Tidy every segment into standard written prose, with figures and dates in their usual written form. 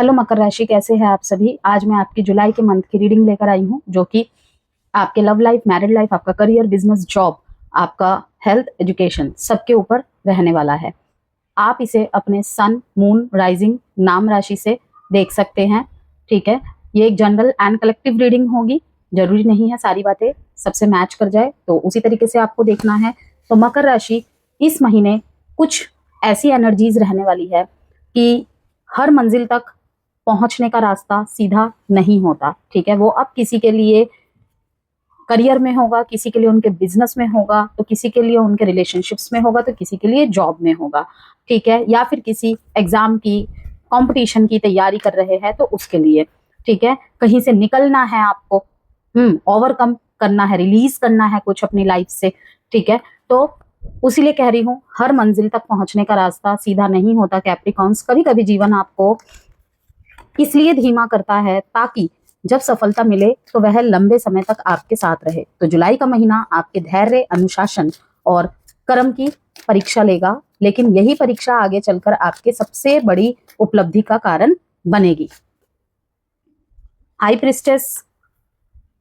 Hello मकर राशि, कैसे हैं आप सभी। आज मैं आपकी जुलाई के मंथ की रीडिंग लेकर आई हूँ, जो कि आपके लव लाइफ, मैरिड लाइफ, आपका करियर, बिजनेस, जॉब, आपका हेल्थ, एजुकेशन सबके ऊपर रहने वाला है। आप इसे अपने सन, मून, राइजिंग नाम राशि से देख सकते हैं। ठीक है, ये एक जनरल एंड कलेक्टिव रीडिंग होगी। जरूरी नहीं है सारी बातें सबसे मैच कर जाए, तो उसी तरीके से आपको देखना है। तो मकर राशि इस महीने कुछ ऐसी एनर्जीज रहने वाली है कि हर मंजिल तक पहुंचने का रास्ता सीधा नहीं होता। ठीक है, वो अब किसी के लिए करियर में होगा, किसी के लिए उनके बिजनेस में होगा, तो किसी के लिए उनके रिलेशनशिप्स में होगा, तो किसी के लिए जॉब में होगा। ठीक है, या फिर किसी एग्जाम की, कंपटीशन की तैयारी कर रहे हैं तो उसके लिए। ठीक है, कहीं से निकलना है आपको, ओवरकम करना है, रिलीज करना है कुछ अपनी लाइफ से। ठीक है, तो उसीलिए कह रही हूँ, हर मंजिल तक पहुंचने का रास्ता सीधा नहीं होता कैप्रिकॉन्स। कभी कभी जीवन आपको इसलिए धीमा करता है ताकि जब सफलता मिले तो वह लंबे समय तक आपके साथ रहे। तो जुलाई का महीना आपके धैर्य, अनुशासन और कर्म की परीक्षा लेगा, लेकिन यही परीक्षा आगे चलकर आपके सबसे बड़ी उपलब्धि का कारण बनेगी। हाई प्रिस्टेस,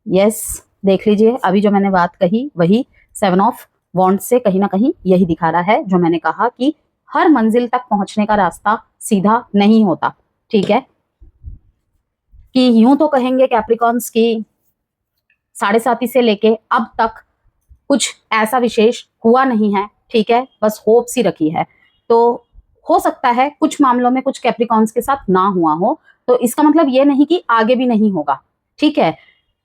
यस, देख लीजिए, अभी जो मैंने बात कही वही 7 ऑफ वॉन्ड से कहीं ना कहीं यही दिखा रहा है, जो मैंने कहा कि हर मंजिल तक पहुंचने का रास्ता सीधा नहीं होता। ठीक है, कि यूं तो कहेंगे कैप्रिकॉन्स की 7.5 से लेके अब तक कुछ ऐसा विशेष हुआ नहीं है। ठीक है, बस होप्स ही रखी है। तो हो सकता है कुछ मामलों में कुछ कैप्रिकॉन्स के साथ ना हुआ हो, तो इसका मतलब ये नहीं कि आगे भी नहीं होगा। ठीक है,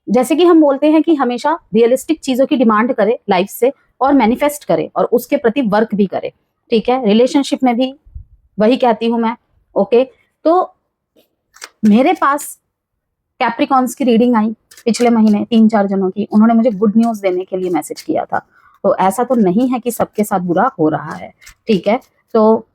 जैसे कि हम बोलते हैं कि हमेशा रियलिस्टिक चीजों की डिमांड करे लाइफ से, और मैनिफेस्ट करे और उसके प्रति वर्क भी करे। ठीक है, रिलेशनशिप में भी वही कहती हूं मैं। ओके, तो मेरे पास कैप्रिकॉन्स की रीडिंग आई पिछले महीने 3-4 जनों की। उन्होंने मुझे गुड न्यूज देने के लिए मैसेज किया था। तो ऐसा तो नहीं है कि सबके साथ बुरा हो रहा है। ठीक है, तो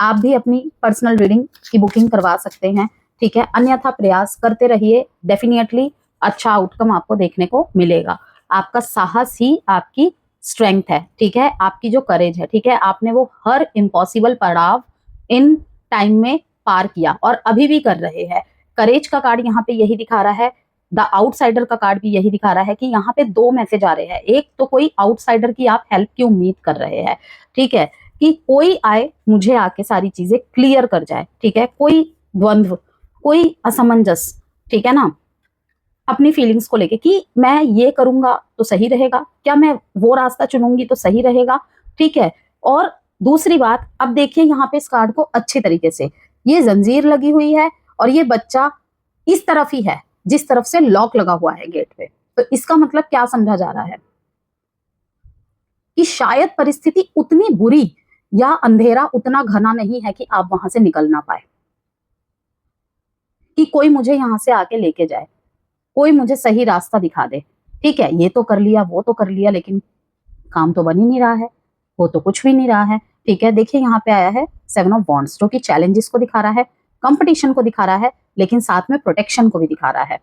आप भी अपनी पर्सनल रीडिंग की बुकिंग करवा सकते हैं। ठीक है, अन्यथा प्रयास करते रहिए, डेफिनेटली अच्छा आउटकम आपको देखने को मिलेगा। आपका साहस ही आपकी स्ट्रेंथ है। ठीक है, आपकी जो करेज है। ठीक है, आपने वो हर इम्पॉसिबल पड़ाव इन टाइम में पार किया और अभी भी कर रहे हैं। करेज का कार्ड यहाँ पे यही दिखा रहा है, द आउटसाइडर का कार्ड भी यही दिखा रहा है कि यहाँ पे 2 मैसेज आ रहे हैं। एक तो कोई आउटसाइडर की आप हेल्प की उम्मीद कर रहे हैं। ठीक है, कि कोई आए, मुझे आके सारी चीजें क्लियर कर जाए। ठीक है, कोई द्वंद्व, कोई असमंजस, ठीक है ना, अपनी फीलिंग्स को लेके कि मैं ये करूंगा तो सही रहेगा, क्या मैं वो रास्ता चुनूंगी तो सही रहेगा। ठीक है, और दूसरी बात, अब देखिए यहाँ पे इस कार्ड को अच्छे तरीके से, ये जंजीर लगी हुई है और ये बच्चा इस तरफ ही है जिस तरफ से लॉक लगा हुआ है गेट पे। तो इसका मतलब क्या समझा जा रहा है कि शायद परिस्थिति उतनी बुरी या अंधेरा उतना घना नहीं है कि आप वहां से निकल ना पाए, कि कोई मुझे यहां से आके लेके जाए, कोई मुझे सही रास्ता दिखा दे। ठीक है, ये तो कर लिया, वो तो कर लिया, लेकिन काम तो बन ही नहीं रहा है, वो तो कुछ भी नहीं रहा है। ठीक है, देखिए यहाँ पे आया है 7 ऑफ वॉन्ड्स, जो कि चैलेंजेस को दिखा रहा है, कंपटीशन को दिखा रहा है, लेकिन साथ में प्रोटेक्शन को भी दिखा रहा है।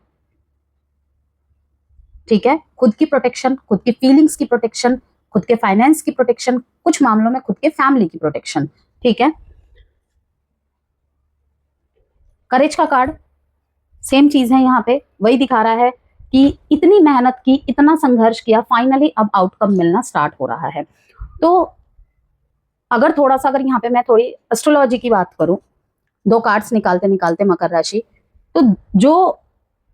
ठीक है, खुद की प्रोटेक्शन, खुद की फीलिंग्स की प्रोटेक्शन, खुद के फाइनेंस की प्रोटेक्शन, कुछ मामलों में खुद के फैमिली की प्रोटेक्शन। ठीक है, करेज का कार्ड सेम चीज है, यहाँ पे वही दिखा रहा है कि इतनी मेहनत की, इतना संघर्ष किया, फाइनली अब आउटकम मिलना स्टार्ट हो रहा है। तो अगर थोड़ा सा, अगर यहाँ पे मैं थोड़ी एस्ट्रोलॉजी की बात करूं, 2 कार्ड्स निकालते निकालते मकर राशि, तो जो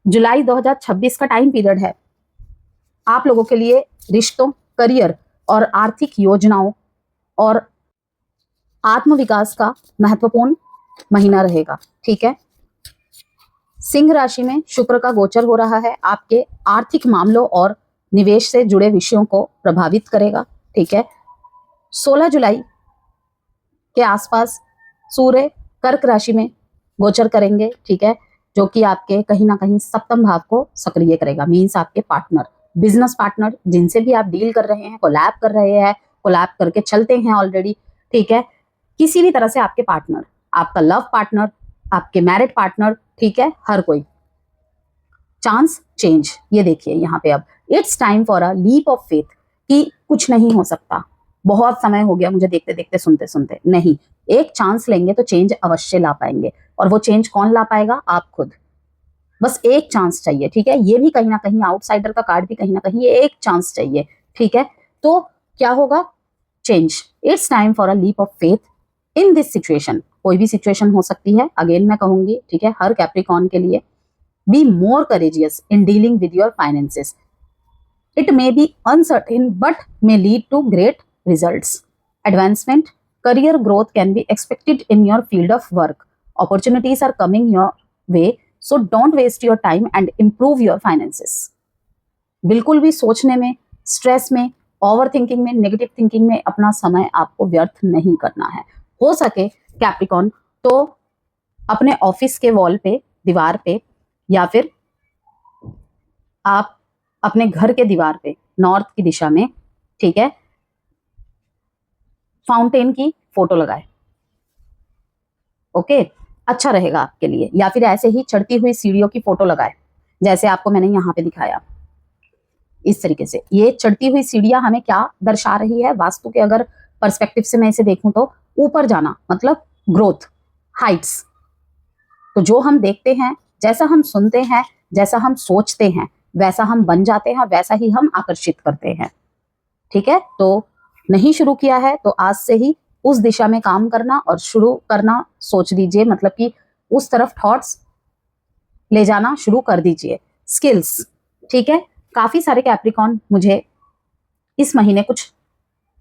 जुलाई 2026 का टाइम पीरियड है, आप लोगों के लिए रिश्तों, करियर और आर्थिक योजनाओं और आत्मविकास का महत्वपूर्ण महीना रहेगा। ठीक है, सिंह राशि में शुक्र का गोचर हो रहा है, आपके आर्थिक मामलों और निवेश से जुड़े विषयों को प्रभावित करेगा। ठीक है, 16 जुलाई के आसपास सूर्य कर्क राशि में गोचर करेंगे। ठीक है, जो कि आपके कहीं ना कहीं सप्तम भाव को सक्रिय करेगा। मीन्स आपके पार्टनर, बिजनेस पार्टनर, जिनसे भी आप डील कर रहे हैं, कोलैब कर रहे हैं, कोलैब करके चलते हैं ऑलरेडी। ठीक है, किसी भी तरह से आपके पार्टनर, आपका लव पार्टनर, आपके मैरिड पार्टनर, ठीक है, हर कोई चांस चेंज। ये देखिए यहाँ पे अब it's time for a leap of faith, कि कुछ नहीं हो सकता, बहुत समय हो गया मुझे देखते देखते सुनते सुनते, नहीं, एक चांस लेंगे तो चेंज अवश्य ला पाएंगे। और वो चेंज कौन ला पाएगा? आप खुद। बस एक चांस चाहिए, ठीक है। ये भी कहीं ना कहीं आउटसाइडर का कार्ड भी कहीं ना कहीं, ये एक चांस चाहिए, ठीक है। तो क्या होगा? Change. It's time for a leap of faith in this situation. कोई भी सिचुएशन हो सकती है, अगेन मैं कहूंगी, ठीक है, हर कैप्रिकॉन के लिए। Be more courageous in dealing with your finances. It may be uncertain but may lead to great results. Advancement, career growth can be expected in your field of work. Opportunities are coming your way, so don't waste your time and improve your finances. बिल्कुल भी सोचने में, stress में, over thinking में, negative thinking में अपना समय आपको व्यर्थ नहीं करना है। हो सके कैप्रिकॉन तो अपने ऑफिस के वॉल पे, दीवार पे, या फिर आप अपने घर के दीवार पे नॉर्थ की दिशा में, ठीक है, फाउंटेन की फोटो लगाए। ओके, अच्छा रहेगा आपके लिए। या फिर ऐसे ही चढ़ती हुई सीढ़ियों की फोटो लगाए, जैसे आपको मैंने यहाँ पे दिखाया इस तरीके से। ये चढ़ती हुई सीढ़ियां हमें क्या दर्शा रही है? वास्तु के अगर पर्सपेक्टिव से मैं इसे देखूं तो ऊपर जाना, मतलब ग्रोथ, हाइट्स। तो जो हम देखते हैं, जैसा हम सुनते हैं, जैसा हम सोचते हैं, वैसा हम बन जाते हैं, वैसा ही हम आकर्षित करते हैं, ठीक है। तो नहीं शुरू किया है तो आज से ही उस दिशा में काम करना और शुरू करना सोच दीजिए, मतलब कि उस तरफ थॉट्स ले जाना शुरू कर दीजिए। स्किल्स, ठीक है, काफी सारे कैप्रिकॉन मुझे इस महीने कुछ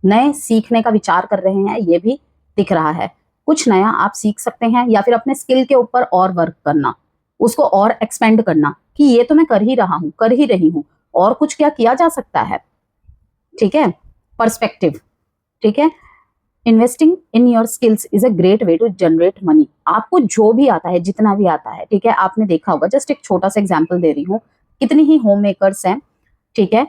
नए सीखने का विचार कर रहे हैं, ये भी दिख रहा है। कुछ नया आप सीख सकते हैं, या फिर अपने स्किल के ऊपर और वर्क करना, उसको और एक्सपेंड करना कि ये तो मैं कर ही रहा हूं, कर ही रही हूं, और कुछ क्या किया जा सकता है, ठीक है। पर्सपेक्टिव, ठीक है। Investing in your skills is a great way to generate money. आपको जो भी आता है, जितना भी आता है, ठीक है, आपने देखा होगा, जस्ट एक छोटा सा एग्जाम्पल दे रही हूँ, कितनी ही होम मेकर्स हैं, ठीक है,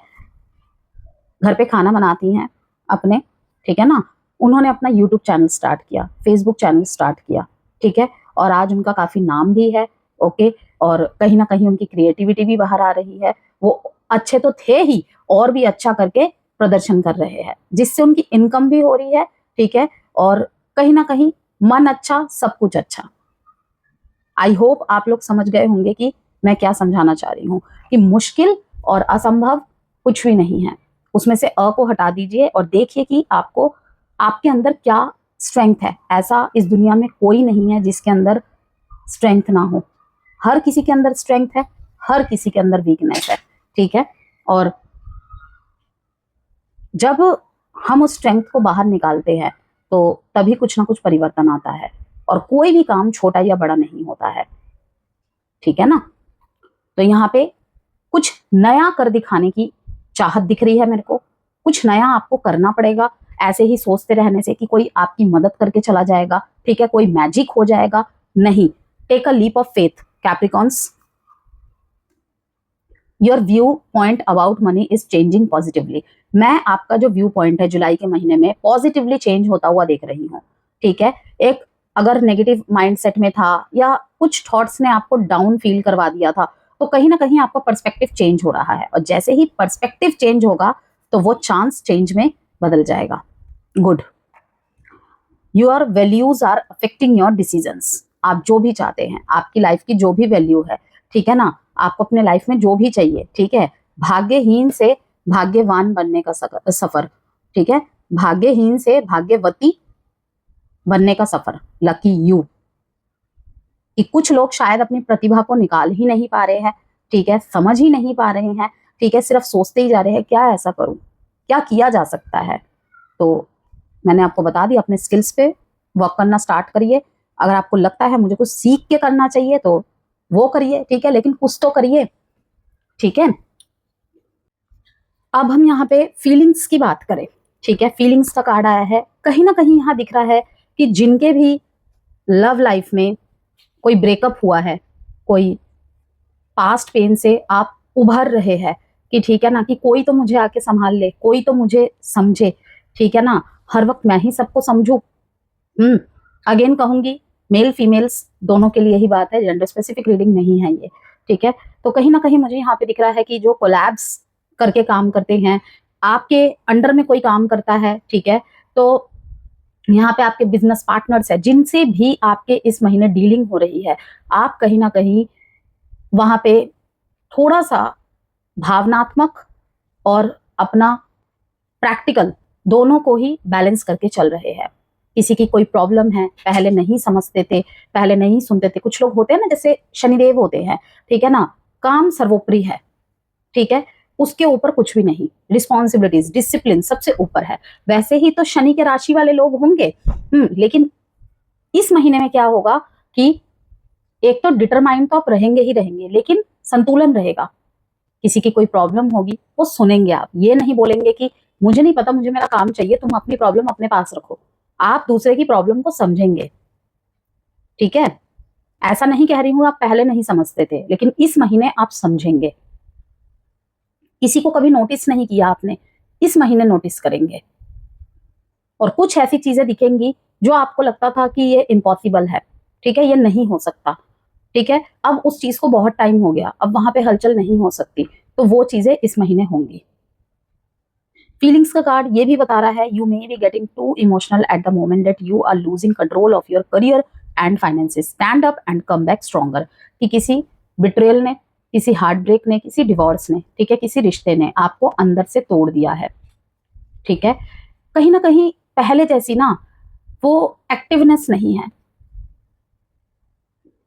घर पे खाना बनाती हैं अपने, ठीक है ना, उन्होंने अपना यूट्यूब चैनल स्टार्ट किया, फेसबुक चैनल स्टार्ट किया, ठीक है, और आज उनका काफी नाम भी है, ओके, और कहीं ना कहीं उनकी क्रिएटिविटी भी बाहर आ रही है। वो अच्छे तो थे ही, और भी अच्छा करके प्रदर्शन कर रहे हैं, जिससे उनकी इनकम भी हो रही है, ठीक है, और कहीं ना कहीं मन अच्छा, सब कुछ अच्छा। आई होप आप लोग समझ गए होंगे कि मैं क्या समझाना चाह रही हूँ, कि मुश्किल और असंभव कुछ भी नहीं है। उसमें से अ को हटा दीजिए और देखिए कि आपको, आपके अंदर क्या स्ट्रेंथ है। ऐसा इस दुनिया में कोई नहीं है जिसके अंदर स्ट्रेंथ ना हो। हर किसी के अंदर स्ट्रेंथ है, हर किसी के अंदर वीकनेस है, ठीक है। और जब हम उस स्ट्रेंथ को बाहर निकालते हैं तो तभी कुछ ना कुछ परिवर्तन आता है, और कोई भी काम छोटा या बड़ा नहीं होता है, ठीक है ना। तो यहाँ पे कुछ नया कर दिखाने की चाहत दिख रही है मेरे को। कुछ नया आपको करना पड़ेगा। ऐसे ही सोचते रहने से कि कोई आपकी मदद करके चला जाएगा, ठीक है, कोई मैजिक हो जाएगा, नहीं। Take a leap of faith Capricorns. Your view point about money is changing positively. मैं आपका जो व्यू पॉइंट है जुलाई के महीने में पॉजिटिवली चेंज होता हुआ देख रही हूँ, ठीक है। एक अगर नेगेटिव माइंडसेट में था या कुछ थॉट्स ने आपको डाउन फील करवा दिया था, तो कहीं ना कहीं आपका पर्सपेक्टिव चेंज हो रहा है, और जैसे ही पर्सपेक्टिव चेंज होगा तो वो चांस चेंज में बदल जाएगा। Good. Your values are affecting your decisions. आप जो भी चाहते हैं, आपकी लाइफ की जो भी वैल्यू है, ठीक है ना, आपको अपने लाइफ में जो भी चाहिए, ठीक है, भाग्यहीन से भाग्यवान बनने का सफर, ठीक है, भाग्यहीन से भाग्यवती बनने का सफर, लकी यू। कि कुछ लोग शायद अपनी प्रतिभा को निकाल ही नहीं पा रहे हैं, ठीक है, समझ ही नहीं पा रहे हैं, ठीक है, सिर्फ सोचते ही जा रहे हैं क्या ऐसा करूं, क्या किया जा सकता है। तो मैंने आपको बता दिया, अपने स्किल्स पे वर्क करना स्टार्ट करिए। अगर आपको लगता है मुझे कुछ सीख के करना चाहिए तो वो करिए, ठीक है, लेकिन कुछ तो करिए, ठीक है। अब हम यहाँ पे फीलिंग्स की बात करें, ठीक है, फीलिंग्स का कार्ड आया है। कहीं ना कहीं यहाँ दिख रहा है कि जिनके भी लव लाइफ में कोई ब्रेकअप हुआ है, कोई पास्ट पेन से आप उभर रहे हैं, कि ठीक है ना, कि कोई तो मुझे आके संभाल ले, कोई तो मुझे समझे, ठीक है ना, हर वक्त मैं ही सबको समझू। अगेन कहूंगी, मेल फीमेल्स दोनों के लिए ही बात है, जेंडर स्पेसिफिक रीडिंग नहीं है ये, ठीक है। तो कहीं ना कहीं मुझे यहाँ पे दिख रहा है कि जो कोलैब्स करके काम करते हैं, आपके अंडर में कोई काम करता है, ठीक है, तो यहाँ पे आपके बिजनेस पार्टनर्स है जिनसे भी आपके इस महीने डीलिंग हो रही है, आप कहीं ना कहीं वहां पे थोड़ा सा भावनात्मक और अपना प्रैक्टिकल दोनों को ही बैलेंस करके चल रहे हैं। किसी की कोई प्रॉब्लम है, पहले नहीं समझते थे, पहले नहीं सुनते थे, कुछ लोग होते हैं ना जैसे शनिदेव होते हैं, ठीक है ना, काम सर्वोपरि है, ठीक है, उसके ऊपर कुछ भी नहीं, रिस्पॉन्सिबिलिटीज डिसिप्लिन सबसे ऊपर है। वैसे ही तो शनि के राशि वाले लोग होंगे, लेकिन इस महीने में क्या होगा कि एक तो डिटरमाइंड तो आप रहेंगे ही रहेंगे, लेकिन संतुलन रहेगा। किसी की कोई प्रॉब्लम होगी वो सुनेंगे, आप ये नहीं बोलेंगे कि मुझे नहीं पता, मुझे मेरा काम चाहिए, तुम अपनी प्रॉब्लम अपने पास रखो। आप दूसरे की प्रॉब्लम को समझेंगे, ठीक है। ऐसा नहीं कह रही हूं आप पहले नहीं समझते थे, लेकिन इस महीने आप समझेंगे। किसी को कभी नोटिस नहीं किया आपने, इस महीने नोटिस करेंगे, और कुछ ऐसी चीजें दिखेंगी जो आपको लगता था कि ये इम्पॉसिबल है, ठीक है, ये नहीं हो सकता, ठीक है, अब उस चीज को बहुत टाइम हो गया, अब वहां पे हलचल नहीं हो सकती, तो वो चीजें इस महीने होंगी। फीलिंग्स का कार्ड ये भी बता रहा है, you may be getting too emotional at the moment that you are losing control of your career and finances, stand up and come back stronger. कि किसी बिट्रेयल ने, किसी हार्ट ब्रेक ने, किसी डिवोर्स ने, ठीक है, किसी रिश्ते ने आपको अंदर से तोड़ दिया है, ठीक है। कहीं ना कहीं पहले जैसी ना वो एक्टिवनेस नहीं है,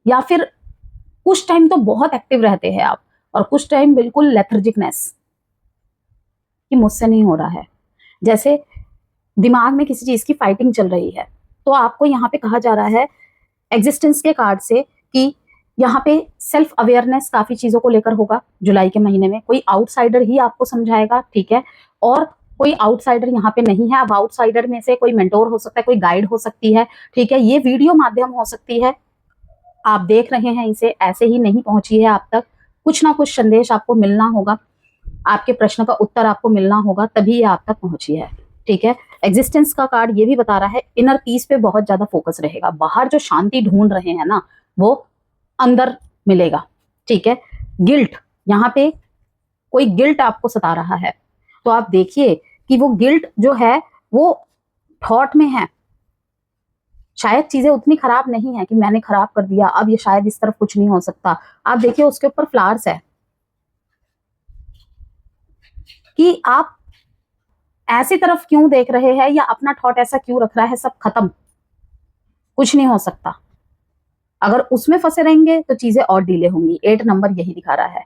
या फिर कुछ टाइम तो बहुत एक्टिव रहते हैं आप, और कुछ टाइम बिल्कुल लेथर्जिकनेस कि मुझसे नहीं हो रहा है, जैसे दिमाग में किसी चीज की फाइटिंग चल रही है। तो आपको यहाँ पे कहा जा रहा है एग्जिस्टेंस के कार्ड से कि यहाँ पे सेल्फ अवेयरनेस काफी चीजों को लेकर होगा। जुलाई के महीने में कोई आउटसाइडर ही आपको समझाएगा, ठीक है, और कोई आउटसाइडर यहाँ पे नहीं है। अब आउटसाइडर में से कोई मेंटोर हो सकता है, कोई गाइड हो सकती है, ठीक है, ये वीडियो माध्यम हो सकती है, आप देख रहे हैं इसे, ऐसे ही नहीं पहुंची है आप तक, कुछ ना कुछ संदेश आपको मिलना होगा, आपके प्रश्न का उत्तर आपको मिलना होगा, तभी ये आप तक पहुंची है, ठीक है। एग्जिस्टेंस का कार्ड ये भी बता रहा है इनर पीस पे बहुत ज्यादा फोकस रहेगा, बाहर जो शांति ढूंढ रहे हैं ना वो अंदर मिलेगा, ठीक है। गिल्ट, यहाँ पे कोई गिल्ट आपको सता रहा है, तो आप देखिए कि वो गिल्ट जो है वो थॉट में है, शायद चीजें उतनी खराब नहीं है कि मैंने खराब कर दिया, अब ये शायद इस तरफ कुछ नहीं हो सकता। आप देखिए उसके ऊपर फ्लावर्स है कि आप ऐसी तरफ क्यों देख रहे हैं, या अपना थॉट ऐसा क्यों रख रहा है, सब खत्म, कुछ नहीं हो सकता। अगर उसमें फंसे रहेंगे तो चीजें और डिले होंगी। 8 नंबर यही दिखा रहा है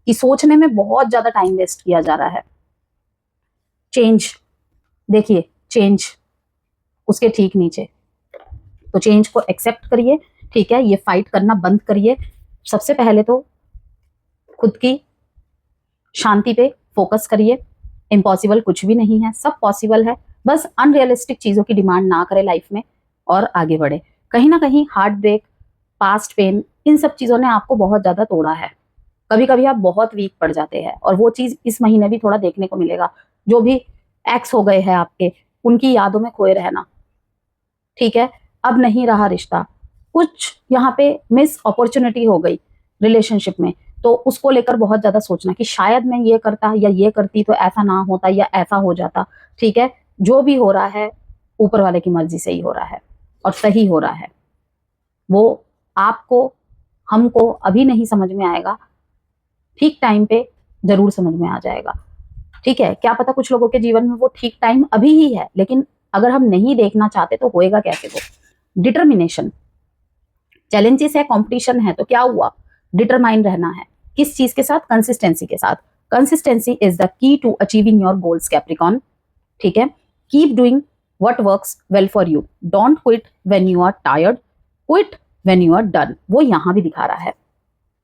कि सोचने में बहुत ज्यादा टाइम वेस्ट किया जा रहा है। चेंज, देखिए चेंज उसके ठीक नीचे, तो चेंज को एक्सेप्ट करिए, ठीक है, ये फाइट करना बंद करिए। सबसे पहले तो खुद की शांति पे फोकस करिए। इम्पॉसिबल कुछ भी नहीं है, सब पॉसिबल है, बस अनरियलिस्टिक चीजों की डिमांड ना करें लाइफ में और आगे बढ़े। कहीं ना कहीं हार्ट ब्रेक, पास्ट पेन, इन सब चीजों ने आपको बहुत ज्यादा तोड़ा है, कभी कभी आप बहुत वीक पड़ जाते हैं, और वो चीज इस महीने भी थोड़ा देखने को मिलेगा। जो भी एक्स हो गए हैं आपके, उनकी यादों में खोए रहना, ठीक है, अब नहीं रहा रिश्ता, कुछ यहाँ पे मिस अपॉर्चुनिटी हो गई रिलेशनशिप में, तो उसको लेकर बहुत ज्यादा सोचना कि शायद मैं ये करता या ये करती तो ऐसा ना होता या ऐसा हो जाता, ठीक है। जो भी हो रहा है ऊपर वाले की मर्जी से ही हो रहा है और सही हो रहा है, वो आपको हमको अभी नहीं समझ में आएगा, ठीक टाइम पे जरूर समझ में आ जाएगा, ठीक है। क्या पता कुछ लोगों के जीवन में वो ठीक टाइम अभी ही है, लेकिन अगर हम नहीं देखना चाहते तो होएगा कैसे वो। डिटर्मिनेशन, चैलेंजेस है, कंपटीशन है, तो क्या हुआ, डिटरमाइन रहना है, किस चीज के साथ, कंसिस्टेंसी के साथ। Consistency is the key to achieving your goals Capricorn, ठीक है। Keep doing what works well for you, don't quit when you are tired, quit when you are done. वो यहां भी दिखा रहा है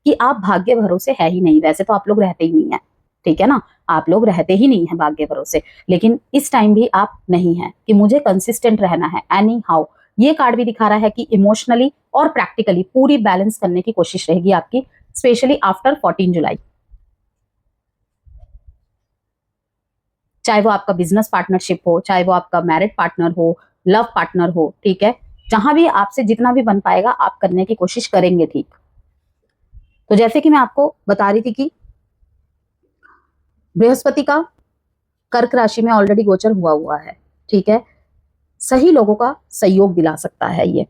कि आप भाग्य भरोसे है ही नहीं, वैसे तो आप लोग रहते ही नहीं है, ठीक है ना, आप लोग रहते ही नहीं है भाग्य भरोसे, लेकिन इस टाइम भी आप नहीं है कि मुझे कंसिस्टेंट रहना है एनी हाउ। ये कार्ड भी दिखा रहा है कि इमोशनली और प्रैक्टिकली पूरी बैलेंस करने की कोशिश रहेगी आपकी, स्पेशली आफ्टर 14 जुलाई। चाहे वो आपका बिजनेस पार्टनरशिप हो, चाहे वो आपका मैरिड पार्टनर हो, लव पार्टनर हो, ठीक है, जहां भी आपसे जितना भी बन पाएगा आप करने की कोशिश करेंगे, ठीक। तो जैसे कि मैं आपको बता रही थी कि बृहस्पति का कर्क राशि में ऑलरेडी गोचर हुआ है, ठीक है। सही लोगों का सहयोग दिला सकता है ये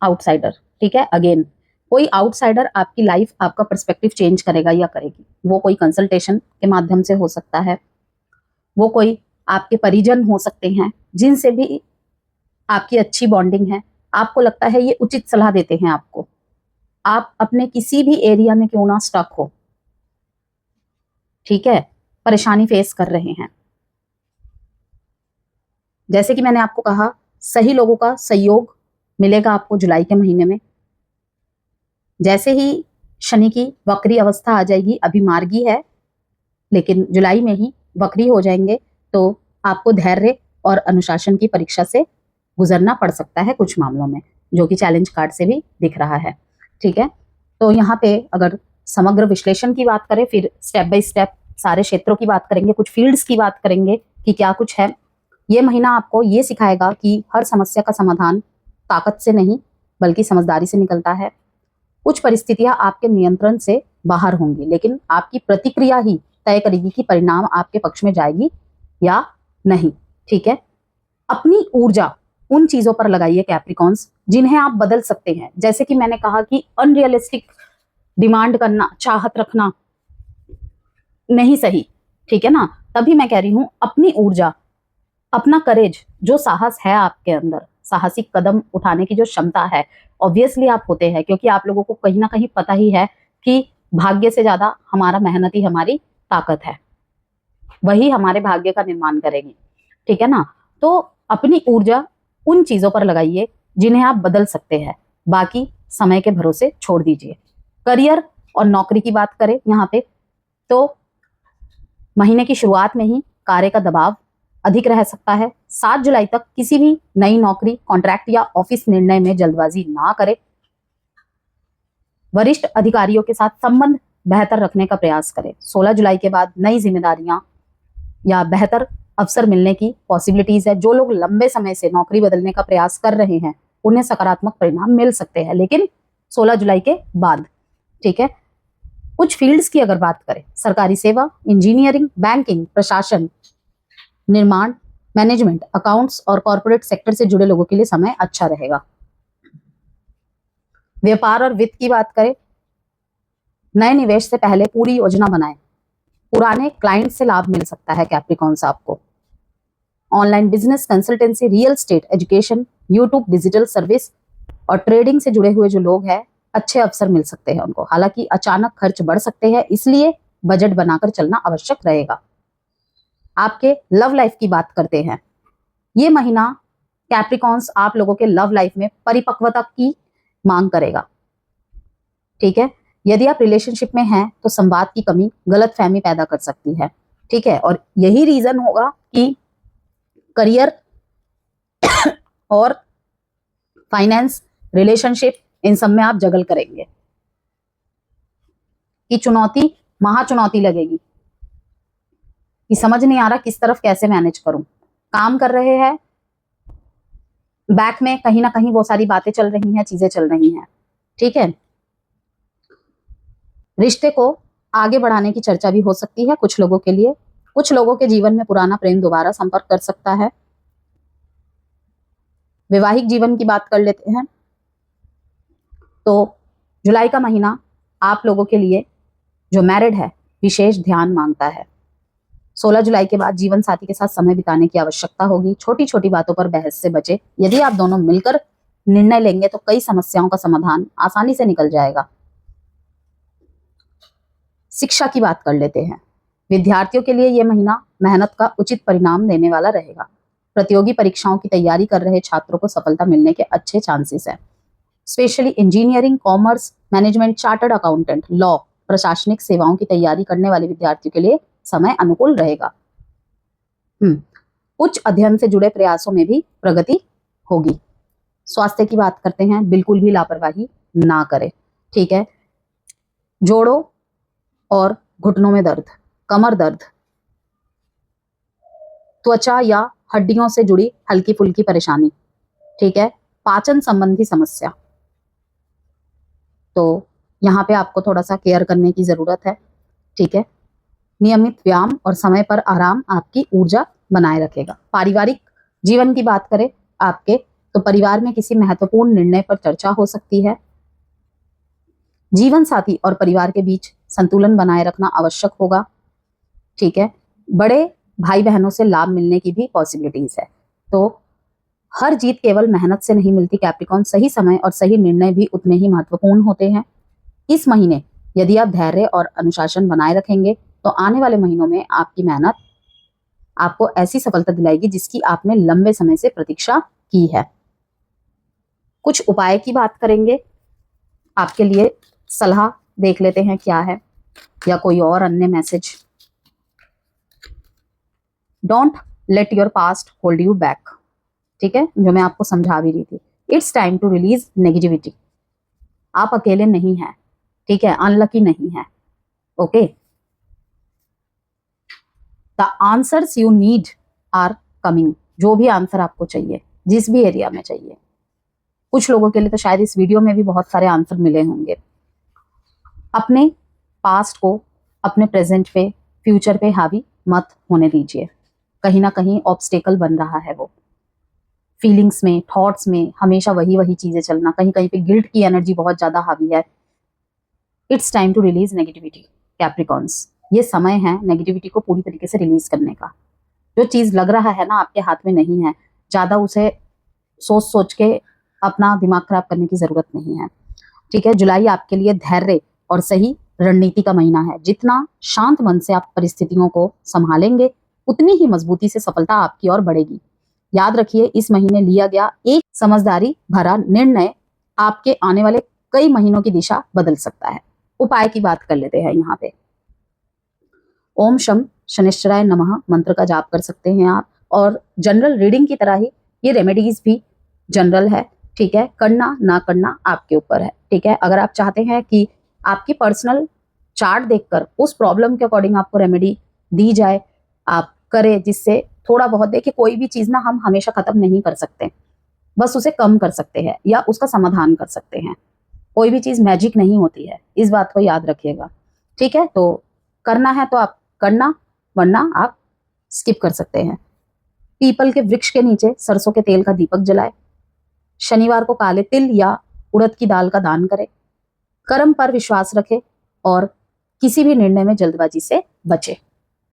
आउटसाइडर, ठीक है। अगेन कोई आउटसाइडर आपकी लाइफ, आपका पर्सपेक्टिव चेंज करेगा या करेगी। वो कोई कंसल्टेशन के माध्यम से हो सकता है, वो कोई आपके परिजन हो सकते हैं जिनसे भी आपकी अच्छी बॉन्डिंग है, आपको लगता है ये उचित सलाह देते हैं आपको। आप अपने किसी भी एरिया में क्यों ना स्टक हो, ठीक है, परेशानी फेस कर रहे हैं, जैसे कि मैंने आपको कहा, सही लोगों का सहयोग मिलेगा आपको जुलाई के महीने में। जैसे ही शनि की वक्री अवस्था आ जाएगी, अभी मार्गी है लेकिन जुलाई में ही वक्री हो जाएंगे, तो आपको धैर्य और अनुशासन की परीक्षा से गुजरना पड़ सकता है कुछ मामलों में, जो कि चैलेंज कार्ड से भी दिख रहा है, ठीक है। तो यहाँ पे अगर समग्र विश्लेषण की बात करें, फिर स्टेप बाय स्टेप सारे क्षेत्रों की बात करेंगे, कुछ फील्ड्स की बात करेंगे कि क्या कुछ है। ये महीना आपको ये सिखाएगा कि हर समस्या का समाधान ताकत से नहीं बल्कि समझदारी से निकलता है। कुछ परिस्थितियां आपके नियंत्रण से बाहर होंगी, लेकिन आपकी प्रतिक्रिया ही तय करेगी कि परिणाम आपके पक्ष में जाएगी या नहीं, ठीक है। अपनी ऊर्जा उन चीजों पर लगाइए कैप्रिकॉन्स जिन्हें आप बदल सकते हैं। जैसे कि मैंने कहा कि अनरियलिस्टिक डिमांड करना, चाहत रखना नहीं सही, ठीक है ना। तभी मैं कह रही हूं अपनी ऊर्जा, अपना करेज, जो साहस है आपके अंदर, साहसिक कदम उठाने की जो क्षमता है, ऑब्वियसली आप होते हैं, क्योंकि आप लोगों को कहीं ना कहीं पता ही है कि भाग्य से ज्यादा हमारा मेहनत ही हमारी ताकत है, वही हमारे भाग्य का निर्माण करेगी, ठीक है ना। तो अपनी ऊर्जा उन चीजों पर लगाइए जिन्हें आप बदल सकते हैं, बाकी समय के भरोसे छोड़ दीजिए। करियर और नौकरी की बात करें यहाँ पे, तो महीने की शुरुआत में ही कार्य का दबाव अधिक रह सकता है। 7 जुलाई तक किसी भी नई नौकरी, कॉन्ट्रैक्ट या ऑफिस निर्णय में जल्दबाजी ना करें। वरिष्ठ अधिकारियों के साथ संबंध बेहतर रखने का प्रयास करें। 16 जुलाई के बाद नई जिम्मेदारियां या बेहतर अवसर मिलने की पॉसिबिलिटीज है। जो लोग लंबे समय से नौकरी बदलने का प्रयास कर रहे हैं उन्हें सकारात्मक परिणाम मिल सकते हैं, लेकिन 16 जुलाई के बाद, ठीक है। कुछ फील्ड्स की अगर बात करें, सरकारी सेवा, इंजीनियरिंग, बैंकिंग, प्रशासन, निर्माण, मैनेजमेंट, अकाउंट्स और कॉर्पोरेट सेक्टर से जुड़े लोगों के लिए समय अच्छा रहेगा। व्यापार और वित्त की बात करें, नए निवेश से पहले पूरी योजना बनाएं। पुराने क्लाइंट से लाभ मिल सकता है कैप्रिकॉन्स आपको। Online business, consultancy, real estate, education, YouTube, digital service और ट्रेडिंग से जुड़े हुए जो लोग हैं, अच्छे अवसर मिल सकते हैं उनको। हालांकि अचानक खर्च बढ़ सकते हैं, इसलिए बजट बनाकर चलना आवश्यक रहेगा। आपके लव लाइफ की बात करते हैं। ये महीना कैप्रिकॉन्स आप लोगों के लव लाइफ में परिपक्वता की मांग करेगा, ठीक है। यदि आप रिलेशनशिप में हैं तो संवाद की कमी गलतफहमी पैदा कर सकती है, ठीक है। और यही रीजन होगा कि करियर और फाइनेंस, रिलेशनशिप, इन सब में आप जगल करेंगे कि चुनौती, महाचुनौती लगेगी कि समझ नहीं आ रहा किस तरफ कैसे मैनेज करूं। काम कर रहे हैं, बैक में कहीं ना कहीं वो सारी बातें चल रही हैं, चीजें चल रही हैं, ठीक है। रिश्ते को आगे बढ़ाने की चर्चा भी हो सकती है कुछ लोगों के लिए। कुछ लोगों के जीवन में पुराना प्रेम दोबारा संपर्क कर सकता है। वैवाहिक जीवन की बात कर लेते हैं, तो जुलाई का महीना आप लोगों के लिए जो मैरिड है विशेष ध्यान मांगता है। 16 जुलाई के बाद जीवन साथी के साथ समय बिताने की आवश्यकता होगी। छोटी छोटी बातों पर बहस से बचे। यदि आप दोनों मिलकर निर्णय लेंगे तो कई समस्याओं का समाधान आसानी से निकल जाएगा। शिक्षा की बात कर लेते हैं। विद्यार्थियों के लिए यह महीना मेहनत का उचित परिणाम देने वाला रहेगा। प्रतियोगी परीक्षाओं की तैयारी कर रहे छात्रों को सफलता मिलने के अच्छे चांसेस हैं। Specially engineering, commerce, management, chartered accountant, law, प्रशासनिक सेवाओं की तैयारी करने वाले विद्यार्थियों के लिए समय अनुकूल रहेगा। उच्च अध्ययन से जुड़े प्रयासों में भी प्रगति होगी। स्वास्थ्य की बात करते हैं, बिल्कुल भी लापरवाही ना करें, ठीक है। जोड़ों और घुटनों में दर्द, कमर दर्द, त्वचा या हड्डियों से जुड़ी हल्की फुल्की परेशानी, ठीक है, पाचन संबंधी समस्या, तो यहाँ पे आपको थोड़ा सा केयर करने की जरूरत है, ठीक है। नियमित व्यायाम और समय पर आराम आपकी ऊर्जा बनाए रखेगा। पारिवारिक जीवन की बात करें आपके, तो परिवार में किसी महत्वपूर्ण निर्णय पर चर्चा हो सकती है। जीवन साथी और परिवार के बीच संतुलन बनाए रखना आवश्यक होगा। ठीक है, बड़े भाई बहनों से लाभ मिलने की भी पॉसिबिलिटीज है। तो हर जीत केवल मेहनत से नहीं मिलती कैप्रिकॉर्न, सही समय और सही निर्णय भी उतने ही महत्वपूर्ण होते हैं। इस महीने यदि आप धैर्य और अनुशासन बनाए रखेंगे तो आने वाले महीनों में आपकी मेहनत आपको ऐसी सफलता दिलाएगी जिसकी आपने लंबे समय से प्रतीक्षा की है। कुछ उपाय की बात करेंगे, आपके लिए सलाह देख लेते हैं क्या है, या कोई और अन्य message. Don't let your past hold you back. ठीक है, जो मैं आपको समझा भी रही थी। It's time to release negativity. आप अकेले नहीं हैं, ठीक है, अनलकी नहीं है। Okay, the answers you need are coming. जो भी आंसर आपको चाहिए, जिस भी एरिया में चाहिए, कुछ लोगों के लिए तो शायद इस वीडियो में भी बहुत सारे आंसर मिले होंगे। अपने पास्ट को अपने प्रेजेंट पे, फ्यूचर पे हावी मत होने दीजिए। कहीं ना कहीं ऑब्स्टेकल बन रहा है वो। फीलिंग्स में, थॉट्स में हमेशा वही वही चीजें चलना, कहीं कहीं पे गिल्ट की एनर्जी बहुत ज्यादा हावी है। It's time to release negativity Capricorns. ये समय है नेगेटिविटी को पूरी तरीके से रिलीज करने का। जो चीज लग रहा है ना आपके हाथ में नहीं है, ज्यादा उसे सोच सोच के अपना दिमाग खराब करने की जरूरत नहीं है। ठीक है, जुलाई आपके लिए धैर्य और सही रणनीति का महीना है। जितना शांत मन से आप परिस्थितियों को संभालेंगे, उतनी ही मजबूती से सफलता आपकी ओर बढ़ेगी। याद रखिए, इस महीने लिया गया एक समझदारी भरा निर्णय आपके आने वाले कई महीनों की दिशा बदल सकता है। उपाय की बात कर लेते हैं यहाँ पे। ओम शम शनिश्चराय नमः मंत्र का जाप कर सकते हैं आप, और जनरल रीडिंग की तरह ही ये रेमेडीज भी जनरल है। ठीक है, करना ना करना आपके ऊपर है। ठीक है, अगर आप चाहते हैं कि आपकी पर्सनल चार्ट देखकर उस प्रॉब्लम के अकॉर्डिंग आपको रेमेडी दी जाए, आप करें, जिससे थोड़ा बहुत। देखिए, कोई भी चीज ना हम हमेशा खत्म नहीं कर सकते, बस उसे कम कर सकते हैं या उसका समाधान कर सकते हैं। कोई भी चीज मैजिक नहीं होती है, इस बात को याद रखिएगा। ठीक है, तो करना है तो आप करना, वरना आप स्किप कर सकते हैं। पीपल के वृक्ष के नीचे सरसों के तेल का दीपक जलाए। शनिवार को काले तिल या उड़द की दाल का दान करें। कर्म पर विश्वास रखें और किसी भी निर्णय में जल्दबाजी से बचे।